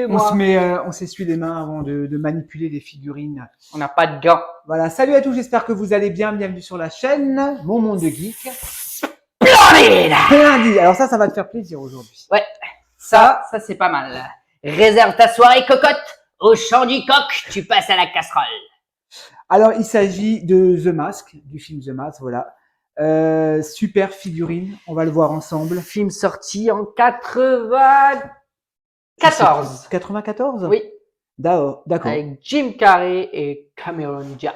moi. On s'essuie les mains avant de manipuler les figurines. On n'a pas de gants. Voilà, salut à tous, j'espère que vous allez bien. Bienvenue sur la chaîne Mon Monde de Geek. Splendide. Lundi, alors ça va te faire plaisir aujourd'hui. Ouais, ça c'est pas mal. Réserve ta soirée cocotte. Au chant du coq, tu passes à la casserole. Alors, il s'agit de The Mask, du film The Mask, voilà. Super figurine, on va le voir ensemble. Film sorti en 94. 94 ? Oui, D'accord. avec Jim Carrey et Cameron Diaz.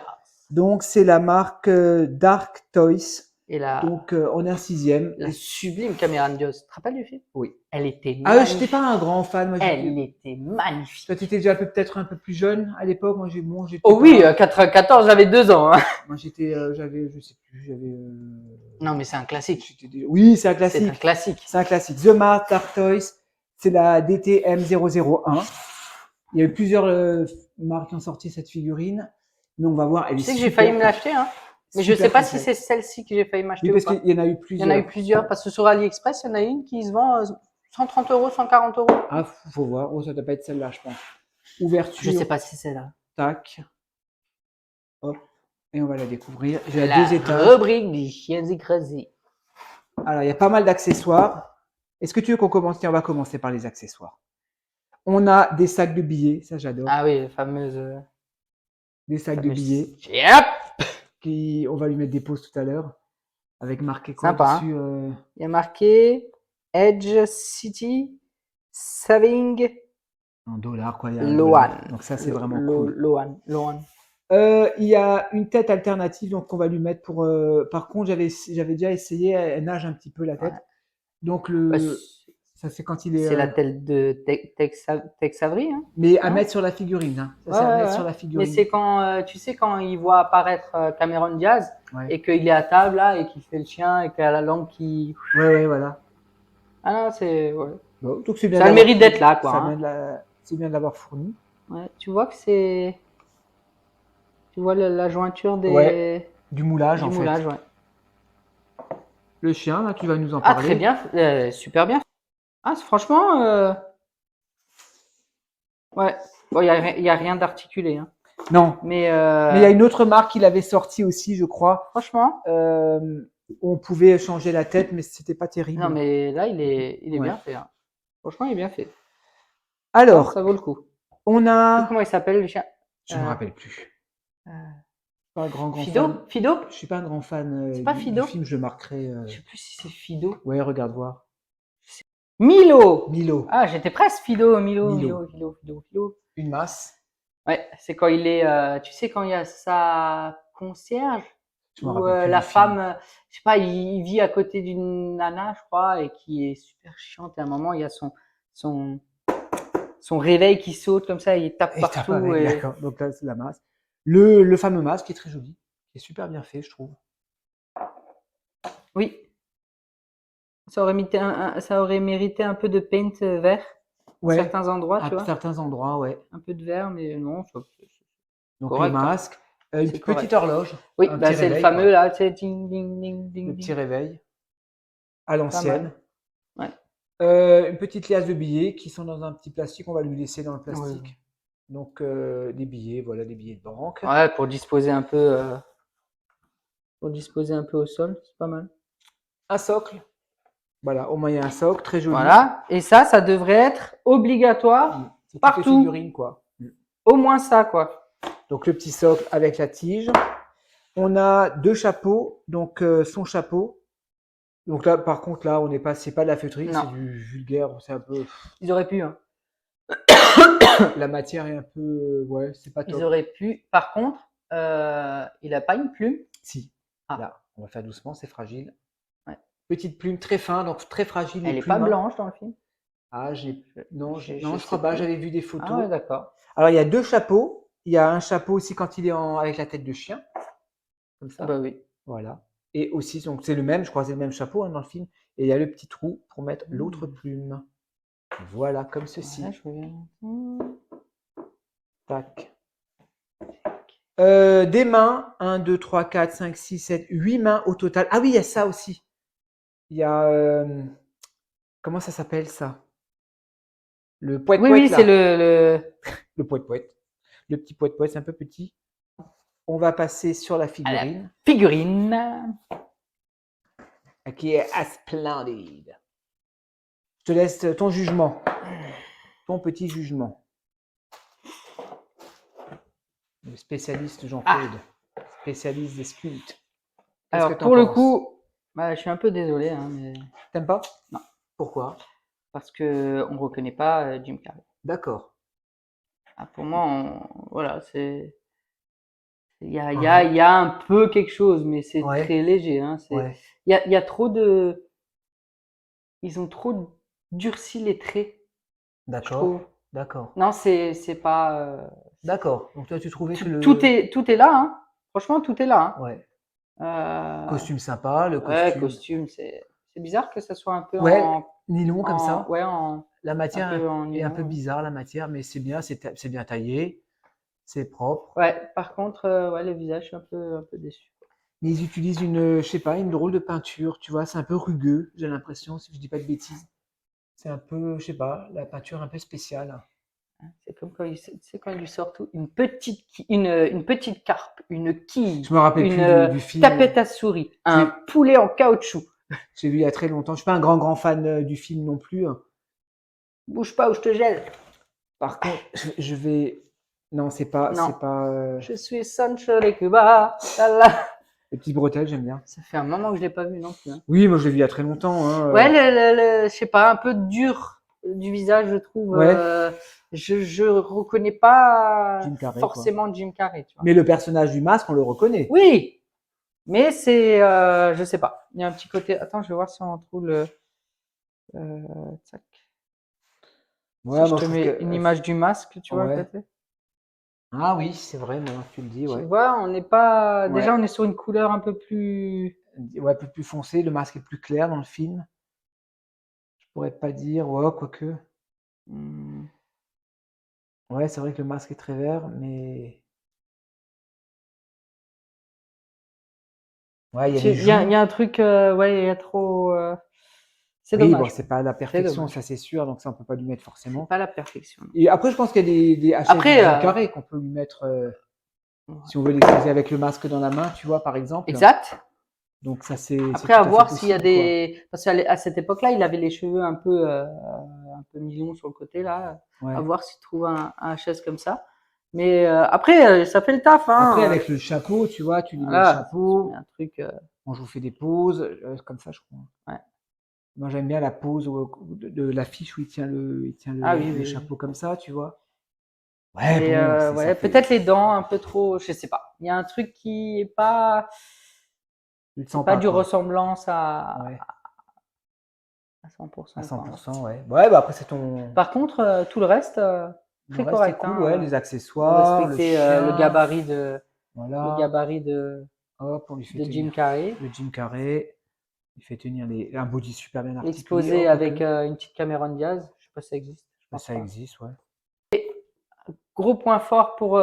Donc, c'est la marque Dark Toys. Et la, Donc, on est un 6e. la sublime Cameron Diaz. Tu te rappelles du film? Oui. Elle était Ah, magnifique. j'étais pas un grand fan. Moi, Elle était magnifique. Toi, t'étais déjà peut-être un peu plus jeune à l'époque. Moi, j'étais. Oh oui, 94, j'avais 2 ans. Hein. Moi, je sais plus, Non, mais c'est un classique. Oui, c'est un classique. C'est un classique. C'est un classique. The Mask, Dark Toys, c'est la DTM001. Il y a eu plusieurs marques qui ont sorti cette figurine, mais on va voir. Tu sais que j'ai failli me l'acheter, hein. Mais je sais pas si c'est celle-ci que j'ai failli m'acheter ou pas. Parce qu'il y en a eu plusieurs. Il y en a eu plusieurs, parce que sur AliExpress, il y en a une qui se vend 130 €, 140 €. Ah, faut voir. Oh, ça doit pas être celle-là, je pense. Ouverture. Je sais pas si c'est celle-là. Tac. Hop. Et on va la découvrir. J'ai La 2 étages. rubrique des chiens écrasés. Alors, il y a pas mal d'accessoires. Est-ce que tu veux qu'on commence? Tiens, on va commencer par les accessoires. On a des sacs de billets, ça j'adore. Ah oui, les fameuses. Des sacs de billets. Yep. On va lui mettre des pauses tout à l'heure. Avec marqué quoi Sympa, dessus Il y a marqué Edge City Saving en dollars, quoi. Loan. Donc ça, c'est vraiment cool. Loan. Il y a une tête alternative, donc on va lui mettre pour. Par contre, j'avais déjà essayé, elle nage un petit peu la tête. Ouais. Donc ça c'est quand il est. C'est la tête de Tex Avery, hein. Mais à mettre sur la figurine, hein. Ça c'est à mettre sur la figurine. Mais c'est quand, tu sais, quand il voit apparaître Cameron Diaz et qu'il est à table là et qu'il fait le chien et qu'il a la langue qui. Ouais, voilà. Ah non, c'est. Ouais. Bon, donc c'est bien. Ça a le mérite d'être là, quoi. C'est bien de l'avoir fourni. Ouais, tu vois que c'est. Tu vois la jointure des. Ouais, du moulage en fait. Ouais. Le chien, là, tu vas nous en parler. Ah, très bien, super bien. Ah, franchement, ouais. Bon, il y a rien d'articulé, hein. Non. Mais il y a une autre marque qui l'avait sorti aussi, je crois. Franchement. On pouvait changer la tête, mais c'était pas terrible. Non, mais là, il est bien fait. Hein. Franchement, il est bien fait. Alors, ça vaut le coup. On a. Comment il s'appelle le chien? Je me rappelle plus. Pas un grand Fido fan. Fido? Je suis pas un grand fan. C'est pas Fido? Du film, je le marquerai. Je sais plus si c'est Fido. Ouais, regarde voir. Milo. Ah, j'étais presque Fido. Milo. Une masse. Ouais, c'est quand il est. Tu sais, quand il y a sa concierge. Où la femme, je sais pas, il vit à côté d'une nana, je crois, et qui est super chiante. Et à un moment, il y a son réveil qui saute comme ça, il tape partout. D'accord, donc là, c'est la masse. Le fameux masque qui est très joli, qui est super bien fait, je trouve. Oui. Ça aurait mérité un peu de paint vert à certains endroits, tu vois. À certains endroits, ouais. Un peu de vert, mais non. Donc correct, le masque. Une petite horloge. Oui, bah c'est le fameux là, tu sais, ding, ding, ding, ding. Le petit réveil. À l'ancienne. Ouais. Une petite liasse de billets qui sont dans un petit plastique, on va lui laisser dans le plastique. Ouais. Donc des billets, voilà, des billets de banque. Ouais, pour disposer un peu au sol, c'est pas mal. Un socle. Voilà, au moins il y a un socle, très joli. Voilà, et ça devrait être obligatoire partout. Les figurines, quoi. Au moins ça, quoi. Donc le petit socle avec la tige. On a 2 chapeaux, donc son chapeau. Donc là, par contre, là, c'est pas de la feutrine, c'est du vulgaire, c'est un peu. Ils auraient pu, hein. La matière est un peu, ouais, c'est pas top. Ils auraient pu. Par contre, il a pas une plume. Si. Là, on va faire doucement, c'est fragile. Ouais. Petite plume très fin, donc très fragile. Elle est pas blanche dans le film. Ah, je crois pas. J'avais vu des photos. Ah ouais, d'accord. Alors il y a 2 chapeaux. Il y a un chapeau aussi quand il est avec la tête de chien, comme ça. Bah oui. Voilà. Et aussi, donc c'est le même, je crois, c'est le même chapeau dans le film. Et il y a le petit trou pour mettre l'autre plume. Voilà, comme ceci. Tac. Des mains, 1, 2, 3, 4, 5, 6, 7, 8 mains au total. Ah oui, il y a ça aussi. Il y a. Comment ça s'appelle ça? Le poète Oui, poète oui, là. c'est le... Le poète poète. Le petit poète poète, c'est un peu petit. On va passer sur la à la figurine, figurine. qui est splendide. Je te laisse ton jugement, ton petit jugement. Le spécialiste Jean-Claude, spécialiste des sculptes. Qu'est-ce que Alors, t'en pour le penses? coup, bah, je suis un peu désolé, hein, mais T'aimes pas? non, Pourquoi? parce que on reconnaît pas Jim Carrey. D'accord. Ah, pour moi, voilà, Ouais. il y a un peu quelque chose, mais c'est Ouais. très léger. Hein, Ouais. il y a trop de, ils ont trop durci les traits, je D'accord. trouve. D'accord. Non, c'est pas, D'accord. Donc toi, tu trouvais que tout est là, hein. Franchement, tout est là, ouais. hein. Costume sympa, le Ouais, costume. costume, c'est bizarre que ça soit un peu Ouais, nylon comme ça. ouais, La un matière peu en est un peu nylon. Ouais. bizarre, la matière, mais c'est bien, c'est bien taillé, c'est propre. Ouais, par contre, ouais, le visage, je suis un peu déçu. Mais ils utilisent une, je sais pas, une drôle de peinture, tu vois, c'est un peu rugueux, j'ai l'impression, si je dis pas de bêtises. C'est un peu, je sais pas, la peinture un peu spéciale. C'est comme quand tu sais, quand il lui sort tout, une petite carpe, une quille, Je me rappelle une plus du film. tapette à souris, un J'ai poulet en caoutchouc. j'ai vu il y a très longtemps. Je suis pas un grand fan du film non plus, hein. Bouge pas ou je te gèle. Par contre, je vais. Non, c'est Non. pas. Je suis Sancho de Cuba. Là. Les petites bretelles, j'aime bien. Ça fait un moment que je l'ai pas vu non plus. Hein. Oui, moi je l'ai vu il y a très longtemps, hein. Ouais, je sais pas, un peu dur du visage, je trouve. Ouais, Je reconnais pas Jim Carrey, quoi. forcément Jim Carrey, tu vois. Mais le personnage du masque, on le reconnaît. Oui, mais c'est, je sais pas. Il y a un petit côté. Attends, je vais voir si on trouve le. Tac. Si Ouais, je moi te je trouve mets que. une image du masque, tu vois à Ouais. côté. Ah oui, c'est vrai, maintenant que tu le dis, Tu ouais. vois, on n'est pas. Déjà, Ouais. on est sur une couleur un peu plus. Ouais, un peu plus foncé, le masque est plus clair dans le film. Je pourrais pas dire, ouais, quoique. Hmm. Ouais, c'est vrai que le masque est très vert, mais. Ouais, il y a les Il y joues. a un truc, ouais, il y a trop. C'est Oui, bon, dommage. c'est pas la C'est perfection, dommage. ça c'est sûr, donc ça on peut pas lui mettre C'est forcément. pas la perfection. Et après, je pense qu'il y a des HS de Après, Jim Carrey qu'on peut lui mettre, si on veut l'exposer avec le masque dans la main, tu vois, par exemple. exact. Donc ça c'est Après, tout à à fait voir s'il y a possible, quoi. des. Parce qu'à cette époque-là, il avait les cheveux un peu mi-longs sur le côté, là. À Ouais. voir s'il trouve un HS comme ça. Mais après, ça fait le taf, Après, hein. avec le chapeau, tu vois, tu lui mets le Voilà, tu mets chapeau, un truc. on je vous fais des pauses, comme ça, je crois. Ouais. Moi, j'aime bien la pose de l'affiche où il tient Ah oui, le oui, oui. chapeau comme ça, tu vois. Ouais, Mais bon, ça ouais, fait. peut-être les dents un peu trop, je sais pas. Il y a un truc qui est pas, Tu le c'est sens pas pas, du quoi. ressemblance Ouais, à à 100%, quoi. Hein. 100%, ouais. Ouais, bah après, c'est ton. Par contre, tout le reste, Le très reste est correct, cool, ouais, hein. les Ils ont accessoires, le respecté chien, le voilà. gabarit Hop, on lui fait de Jim tenir Carrey, le Jim Carrey. Il fait tenir un body super bien articulé. Oh, exposé avec quoique. une petite Cameron Diaz. Je sais pas si ça existe, je Bah, pense ça pas. existe, ouais. Gros point fort pour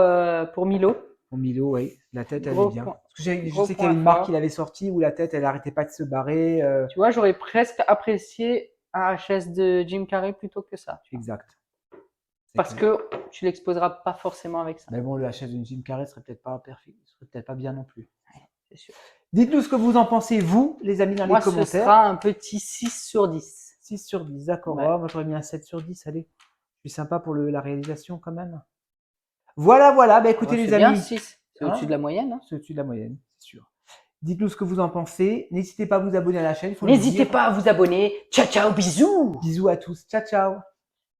Milo. Pour Milo, oui. La tête, elle est Gros bien. point, Parce que je gros sais qu'il y avait point une marque qu'il fort. avait sortie où la tête, elle arrêtait pas de se barrer. Tu vois, j'aurais presque apprécié un HS de Jim Carrey plutôt que ça. Tu vois. Exact. C'est Parce clair. que tu l'exposeras pas forcément avec ça. Mais bon, le HS d'une Jim Carrey serait peut-être pas parfait, serait peut-être pas bien non plus. C'est sûr. Dites-nous ce que vous en pensez, vous, les amis, dans les Moi, ce commentaires. sera un petit 6 sur 10. 6 sur 10, d'accord. Ouais. Oh, moi, j'aurais mis un 7 sur 10, allez. Je suis sympa pour la réalisation quand même. Voilà, voilà. Bah, écoutez, Ouais, les c'est bien amis, 6. C'est au-dessus de hein, la moyenne. Hein. c'est au-dessus de la moyenne, c'est sûr. Dites-nous ce que vous en pensez. N'hésitez pas à vous abonner à la chaîne. Il faut le N'hésitez dire. pas à vous abonner. Ciao, ciao, bisous. Bisous à tous. Ciao, ciao.